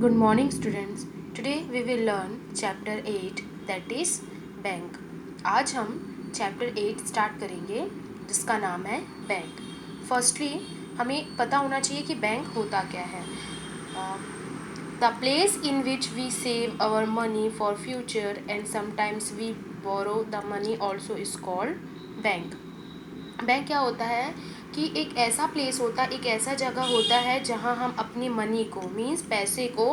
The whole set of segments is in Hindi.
Good morning, students. Today we will learn chapter 8, that is bank. आज हम chapter 8 स्टार्ट करेंगे जिसका नाम है बैंक. फर्स्टली हमें पता होना चाहिए कि बैंक होता क्या है. The place in which we save our money for future and sometimes we borrow the money also is called bank. Bank क्या होता है कि एक ऐसा प्लेस होता है, एक ऐसा जगह होता है जहां हम अपनी मनी को मीन्स पैसे को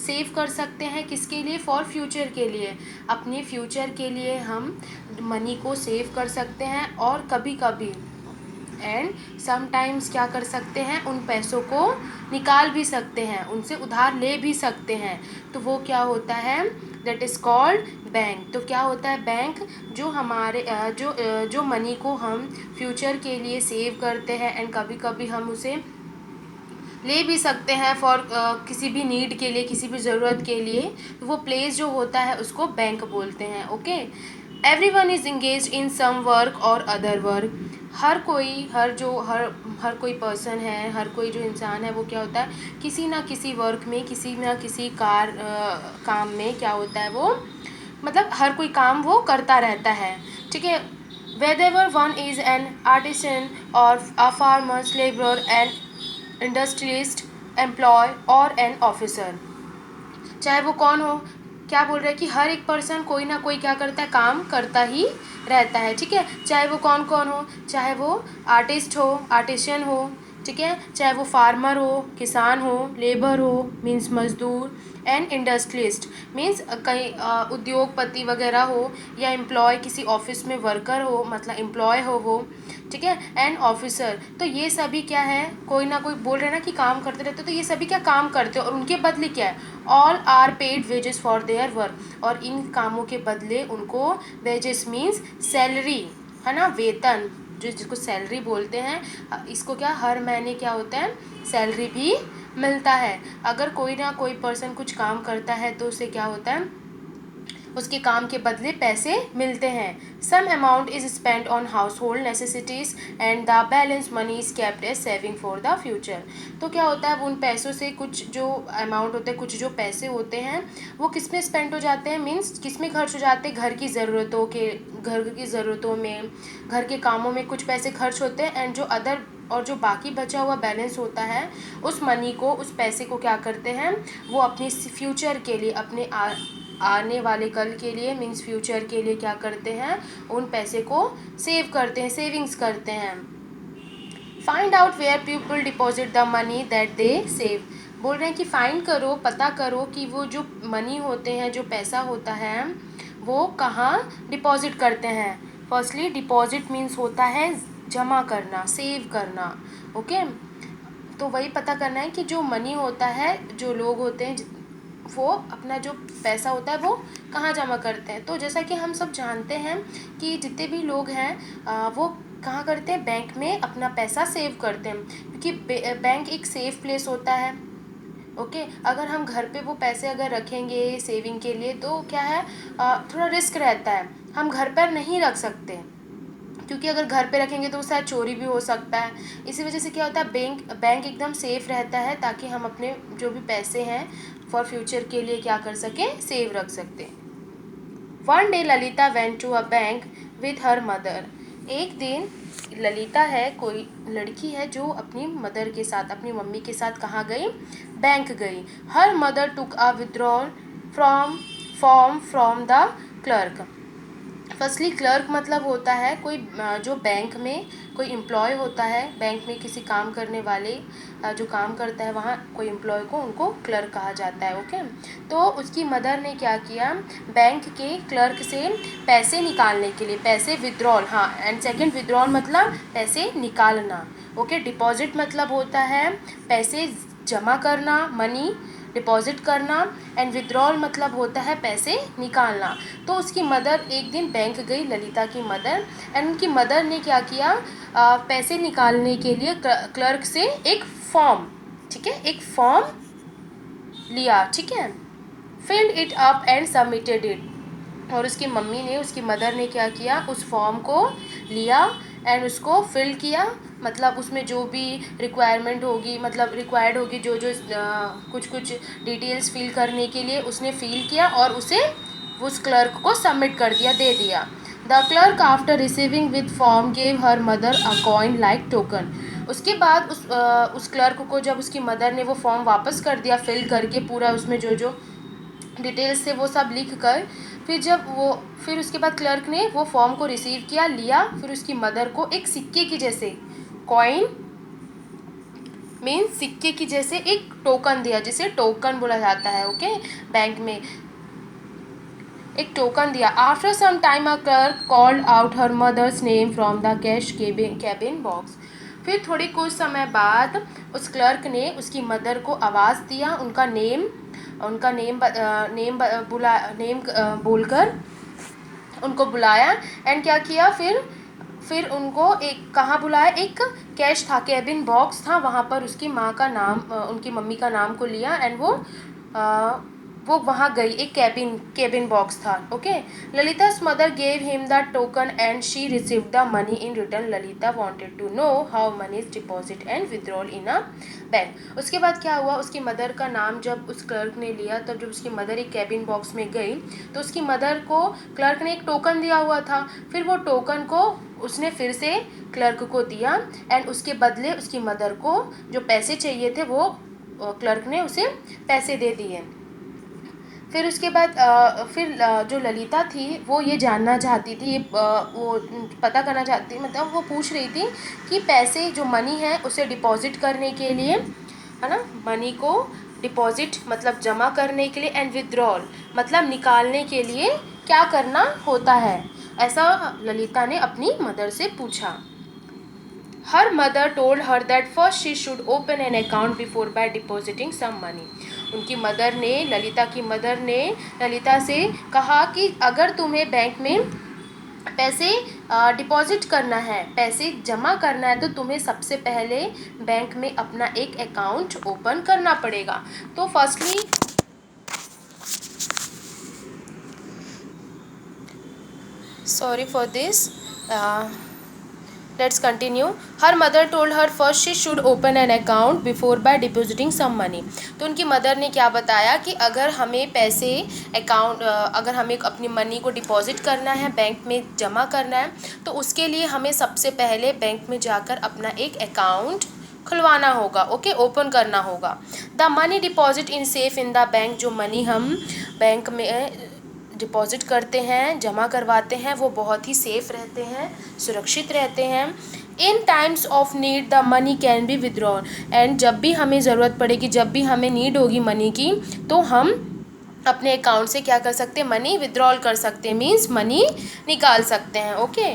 सेव कर सकते हैं. किसके लिए? फॉर फ्यूचर के लिए. अपने फ्यूचर के लिए हम मनी को सेव कर सकते हैं और कभी कभी एंड समटाइम्स क्या कर सकते हैं, उन पैसों को निकाल भी सकते हैं, उनसे उधार ले भी सकते हैं. तो वो क्या होता है? That is called bank. तो क्या होता है बैंक? जो हमारे जो मनी को हम फ्यूचर के लिए सेव करते हैं एंड कभी कभी हम उसे ले भी सकते हैं फॉर किसी भी नीड के लिए, किसी भी ज़रूरत के लिए. तो वो प्लेस जो होता है उसको बैंक बोलते हैं. Okay. Everyone is engage in some work और अदर वर्क. हर कोई पर्सन है, हर कोई जो इंसान है वो क्या होता है, किसी ना किसी वर्क में, किसी ना किसी काम में क्या होता है वो, मतलब हर कोई काम वो करता रहता है. ठीक है. whether one is an artisan or a farmer, laborer, an industrialist, employ और एन ऑफिसर. चाहे वो कौन हो, क्या बोल रहे हैं कि हर एक पर्सन कोई ना कोई क्या करता है, काम करता ही रहता है. ठीक है. चाहे वो कौन कौन हो, चाहे वो आर्टिस्ट हो, आर्टिशियन हो, ठीक है, चाहे वो फार्मर हो, किसान हो, लेबर हो मीन्स मजदूर, एंड इंडस्ट्रियलिस्ट मीन्स कहीं उद्योगपति वगैरह हो, या एम्प्लॉय किसी ऑफिस में वर्कर हो मतलब एम्प्लॉय हो वो. ठीक है. And officer. तो ये सभी क्या है, कोई ना कोई बोल रहे हैं ना कि काम करते रहते. तो ये सभी क्या काम करते हैं और उनके बदले क्या है, all are paid wages for their work. और इन कामों के बदले उनको वेजेस मीन्स सैलरी है ना, वेतन, जिसको सैलरी बोलते हैं. इसको क्या हर महीने क्या होता है, सैलरी भी मिलता है. अगर कोई ना कोई पर्सन कुछ काम करता है तो उसे क्या होता है, उसके काम के बदले पैसे मिलते हैं. Some amount is spent on household necessities and the balance money is kept as saving for the future. तो क्या होता है, उन पैसों से कुछ जो अमाउंट होते हैं, कुछ जो पैसे होते हैं वो किस में स्पेंड हो जाते हैं, मीन्स किस में खर्च हो जाते हैं, घर की ज़रूरतों में, घर के कामों में कुछ पैसे खर्च होते हैं. एंड जो बाकी बचा हुआ बैलेंस होता है, उस मनी को, उस पैसे को क्या करते हैं, वो अपने फ्यूचर के लिए, अपने आने वाले कल के लिए मीन्स फ्यूचर के लिए क्या करते हैं, उन पैसे को सेव करते हैं, सेविंग्स करते हैं. Find out where people deposit the money that they save. बोल रहे हैं कि फाइंड करो, पता करो कि वो जो मनी होते हैं, जो पैसा होता है वो कहाँ डिपॉजिट करते हैं. फर्स्टली डिपॉजिट मीन्स होता है जमा करना, सेव करना. ओके. तो वही पता करना है कि जो मनी होता है, जो लोग होते हैं वो अपना जो पैसा होता है वो कहाँ जमा करते हैं. तो जैसा कि हम सब जानते हैं कि जितने भी लोग हैं वो कहाँ करते हैं, बैंक में अपना पैसा सेव करते हैं, क्योंकि बैंक एक सेफ प्लेस होता है. ओके. अगर हम घर पे वो पैसे अगर रखेंगे सेविंग के लिए तो क्या है, थोड़ा रिस्क रहता है, हम घर पर नहीं रख सकते, क्योंकि अगर घर पे रखेंगे तो शायद चोरी भी हो सकता है. इसी वजह से क्या होता है, बैंक एकदम सेफ़ रहता है, ताकि हम अपने जो भी पैसे हैं फॉर फ्यूचर के लिए क्या कर सकें, सेव रख सकते हैं. One day Lalita went to a bank with her mother. एक दिन ललिता है, कोई लड़की है जो अपनी मदर के साथ, अपनी मम्मी के साथ कहाँ गई, बैंक गई. Her mother took a withdrawal form from the clerk. Firstly clerk मतलब होता है कोई जो बैंक में कोई एम्प्लॉय होता है, बैंक में किसी काम करने वाले जो काम करता है वहाँ कोई एम्प्लॉय को, उनको क्लर्क कहा जाता है. ओके. तो उसकी मदर ने क्या किया, बैंक के क्लर्क से पैसे निकालने के लिए, पैसे विथड्रॉल, हाँ, एंड सेकंड विथड्रॉल मतलब पैसे निकालना. ओके. डिपॉजिट मतलब होता है पैसे जमा करना, मनी डिपॉजिट करना, एंड विथड्रॉल मतलब होता है पैसे निकालना. तो उसकी मदर एक दिन बैंक गई, ललिता की मदर, एंड उनकी मदर ने क्या किया, पैसे निकालने के लिए क्लर्क से एक फॉर्म, ठीक है, एक फॉर्म लिया. ठीक है. Filled it up and submitted it. और उसकी मम्मी ने, उसकी मदर ने क्या किया, उस फॉर्म को लिया एंड उसको फिल किया, मतलब उसमें जो भी रिक्वायरमेंट होगी, मतलब रिक्वायर्ड होगी जो जो कुछ कुछ डिटेल्स फिल करने के लिए उसने फिल किया और उसे उस क्लर्क को सबमिट कर दिया, दे दिया। The clerk after receiving with form gave her mother a coin like token. उसके बाद उस क्लर्क को जब उसकी मदर ने वो फॉर्म वापस कर दिया फिल करके, पूरा उसमें जो जो डिटेल्स थे वो सब लिख कर, फिर उसके बाद क्लर्क ने वो फॉर्म को रिसीव किया, लिया, फिर उसकी मदर को एक सिक्के की जैसे, कॉइन मीन्स सिक्के की जैसे एक टोकन दिया, जिसे टोकन बोला जाता है, ओके, बैंक में एक टोकन दिया। After some time a clerk called out her mother's name from the cash cabin box. फिर थोड़ी कुछ समय बाद उस क्लर्क ने उसकी मदर को आवाज़ दिया, उनका नेम बोलकर उनको बुलाया। एंड क्या किया, फिर उनको एक कहाँ बुलाया, एक कैश था, कैबिन बॉक्स था, वहाँ पर उसकी माँ का नाम, उनकी मम्मी का नाम को लिया एंड वो वहाँ गई, एक कैबिन बॉक्स था, okay. Lalita's mother gave him the token and she received the money in return. Lalita wanted to know how money is deposit and withdrawal in a bank. उसके बाद क्या हुआ, उसकी मदर का नाम जब उस क्लर्क ने लिया, तब जब उसकी मदर एक कैबिन बॉक्स में गई तो उसकी मदर को क्लर्क ने एक टोकन दिया हुआ था, फिर वो टोकन को उसने फिर से क्लर्क को दिया एंड उसके बदले उसकी मदर को जो पैसे चाहिए थे वो क्लर्क ने उसे पैसे दे दिए। फिर उसके बाद जो ललिता थी वो ये जानना चाहती थी, वो पता करना चाहती, मतलब वो पूछ रही थी कि पैसे जो मनी है उसे डिपॉजिट करने के लिए, है ना, मनी को डिपॉजिट मतलब जमा करने के लिए एंड विथड्रॉल मतलब निकालने के लिए क्या करना होता है, ऐसा ललिता ने अपनी मदर से पूछा। Her mother told her that first she should open an account before by depositing some money. उनकी मदर ने, ललिता की मदर ने ललिता से कहा कि अगर तुम्हें बैंक में पैसे डिपॉजिट करना है, पैसे जमा करना है, तो तुम्हें सबसे पहले बैंक में अपना एक अकाउंट ओपन करना पड़ेगा। तो firstly sorry for this, let's continue. Her mother told her first she should open an account before by depositing some money. तो उनकी मदर ने क्या बताया कि अगर हमें अगर हमें अपनी मनी को डिपॉजिट करना है, बैंक में जमा करना है, तो उसके लिए हमें सबसे पहले बैंक में जाकर अपना एक अकाउंट खुलवाना होगा, ओके, ओपन करना होगा। The money deposit in safe in the bank, जो मनी हम बैंक में डिपॉजिट करते हैं, जमा करवाते हैं, वो बहुत ही सेफ रहते हैं, सुरक्षित रहते हैं। In times of need the money can be withdrawn, and जब भी हमें ज़रूरत पड़ेगी, जब भी हमें नीड होगी मनी की, तो हम अपने अकाउंट से क्या कर सकते हैं, मनी विदड्रॉल कर सकते हैं, मीन्स मनी निकाल सकते हैं, okay.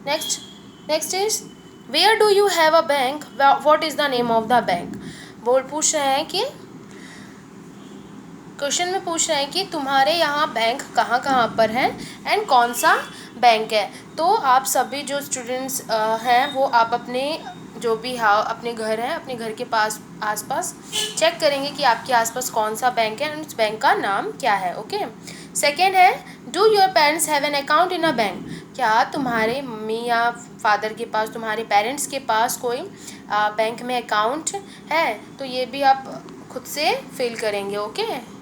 Next is where do you have a bank, what is the name of the bank. पूछ रहे हैं कि क्वेश्चन में पूछ रहे हैं कि तुम्हारे यहाँ बैंक कहाँ कहाँ पर है एंड कौन सा बैंक है। तो आप सभी जो स्टूडेंट्स हैं वो आप अपने जो भी अपने घर है, अपने घर के आसपास चेक करेंगे कि आपके आसपास कौन सा बैंक है एंड उस बैंक का नाम क्या है, ओके। सेकेंड है, do your parents have an account in a bank. क्या तुम्हारे मम्मी या फादर के पास, तुम्हारे पेरेंट्स के पास कोई बैंक में अकाउंट है। तो ये भी आप खुद से फिल करेंगे, ओके।